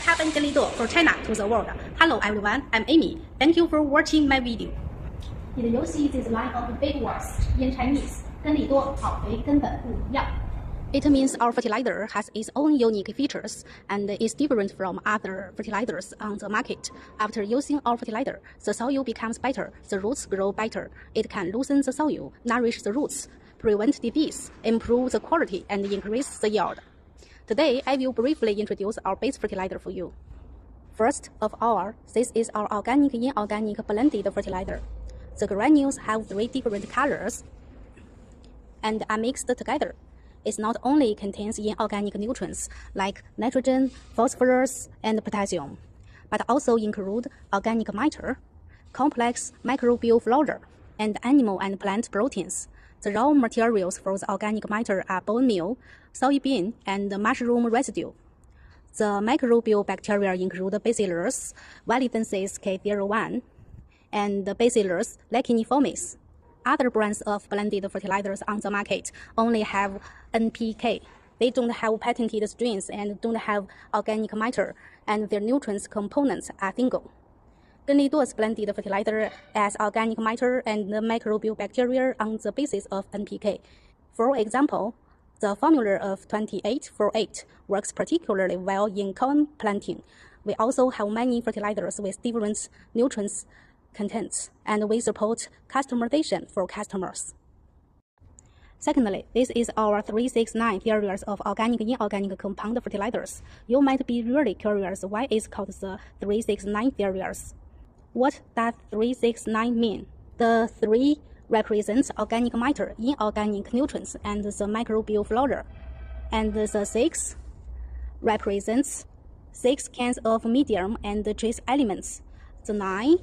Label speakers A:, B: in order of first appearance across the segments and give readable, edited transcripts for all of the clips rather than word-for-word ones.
A: carbon leader for China to the world. Hello everyone, I'm Amy. Thank you for watching my video.
B: 你的游戏 is line of big words in Chinese， 根粒多好肥根本不一样。
A: It means our fertilizer has its own unique features and is different from other fertilizers on the market. After using our fertilizer, the soil becomes better, the roots grow better. It can loosen the soil, nourish the roots, prevent disease, improve the quality, and increase the yield. Today, I will briefly introduce our base fertilizer for you. First of all, this is our organic inorganic blended fertilizer. The granules have 3 different colors and are mixed together. It not only contains inorganic nutrients like nitrogen, phosphorus, and potassium, but also include organic matter, complex microbial flora, and animal and plant proteins. The raw materials for the organic matter are bone meal, soybean, and mushroom residue. The microbial bacteria include Bacillus validensis K01 and Bacillus laciniformis. Other brands of blended fertilizers on the market only have NPK. They don't have patented strains and don't have organic matter, and their nutrients components are single. 根粒多 blended fertilizer adds organic matter and microbial bacteria on the basis of NPK. For example, the formula of 2848 works particularly well in corn planting. We also have many fertilizers with different nutrients contents, and we support customization for customers. Secondly, this is our 369 series of organic inorganic compound fertilizers. You might be really curious why it's called the 369 series. What does 369 mean? The 3 represents organic matter, inorganic nutrients, and the microbial flora. And the 6 represents 6 kinds of medium and trace elements. The 9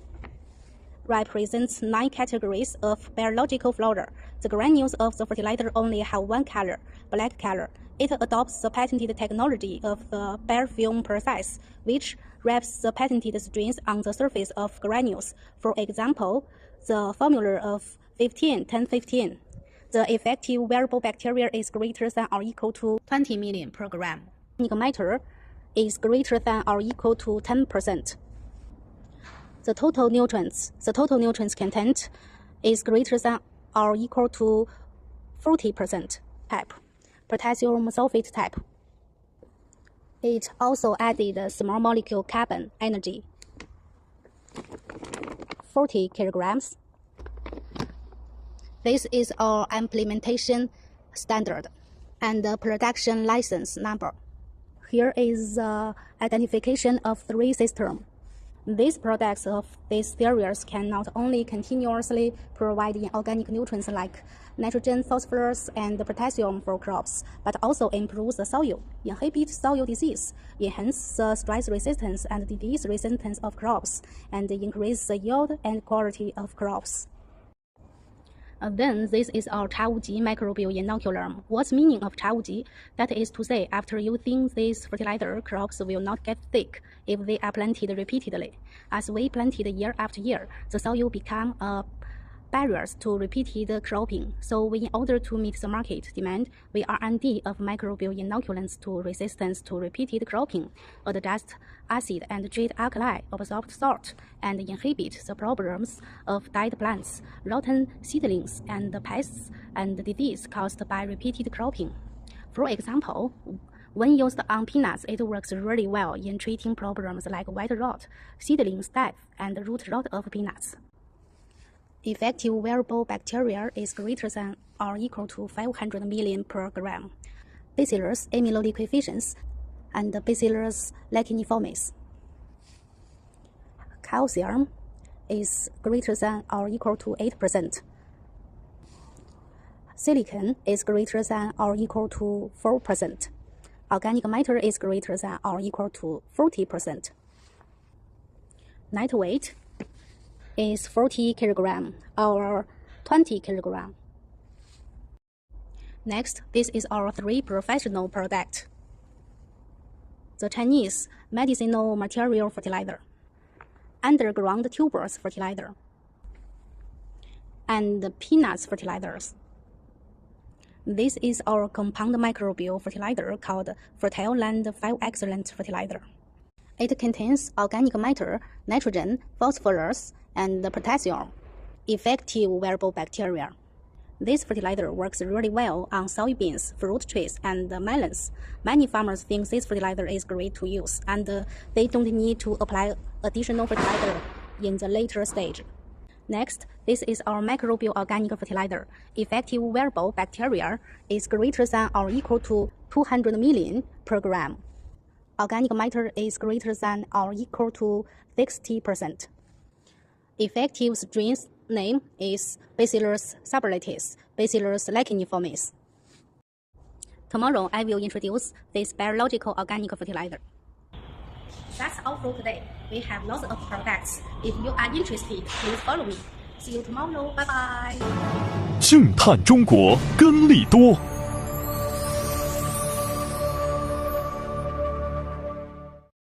A: represents 9 categories of biological flora. The granules of the fertilizer only have 1 color, black color. It adopts the patented technology of the bare film process, which wraps the patented strains on the surface of granules. For example, the formula of 15-10-15. The effective wearable bacteria is greater than or equal to 20 million per gram. Organic matter is greater than or equal to 10%. The total nutrients content is greater than or equal to 40% type, potassium sulfate type. It also added small molecule carbon energy, 40 kilograms. This is our implementation standard and the production license number. Here is the identification of 3 systems. These products of these series can not only continuously provide inorganic nutrients like nitrogen, phosphorus, and potassium for crops, but also improve the soil, inhibit soil disease, enhance the stress resistance and disease resistance of crops, and increase the yield and quality of crops. Then this is our 茶无极 microbial inoculum. What's meaning of 茶无极? That is to say, after using this fertilizer, crops will not get sick if they are planted repeatedly. As we planted year after year, the soil become a barrier to repeated cropping. So in order to meet the market demand, we R&D of microbial inoculants to resistance to repeated cropping, adjust acid and treat alkali, absorb salt, and inhibit the problems of dead plants, rotten seedlings, and pests and disease caused by repeated cropping. For example, when used on peanuts, it works really well in treating problems like white rot, seedling death, and root rot of peanuts. Effective wearable bacteria is greater than or equal to 500 million per gram. Bacillus amyloliquefaciens and Bacillus laciniformis. Calcium is greater than or equal to 8%. Silicon is greater than or equal to 4%. Organic matter is greater than or equal to 40%. Net weight is 40 kg or 20 kg. Next, this is our 3 professional products. The Chinese medicinal material fertilizer, underground tubers fertilizer, and peanuts fertilizers. This is our compound microbial fertilizer called Fertile Land 5 Excellent Fertilizer. It contains organic matter, nitrogen, phosphorus, and potassium, effective wearable bacteria. This fertilizer works really well on soybeans, fruit trees, and melons. Many farmers think this fertilizer is great to use, and they don't need to apply additional fertilizer in the later stage. Next, this is our microbial organic fertilizer. Effective wearable bacteria is greater than or equal to 200 million per gram. Organic matter is greater than or equal to 60%. Effective strain's name is Bacillus subtilis, Bacillus licheniformis. Tomorrow, I will introduce this biological organic fertilizer. That's all for today. We have lots of products. If you are interested, please follow me. See you tomorrow. Bye bye.
C: 净碳中国，根粒多。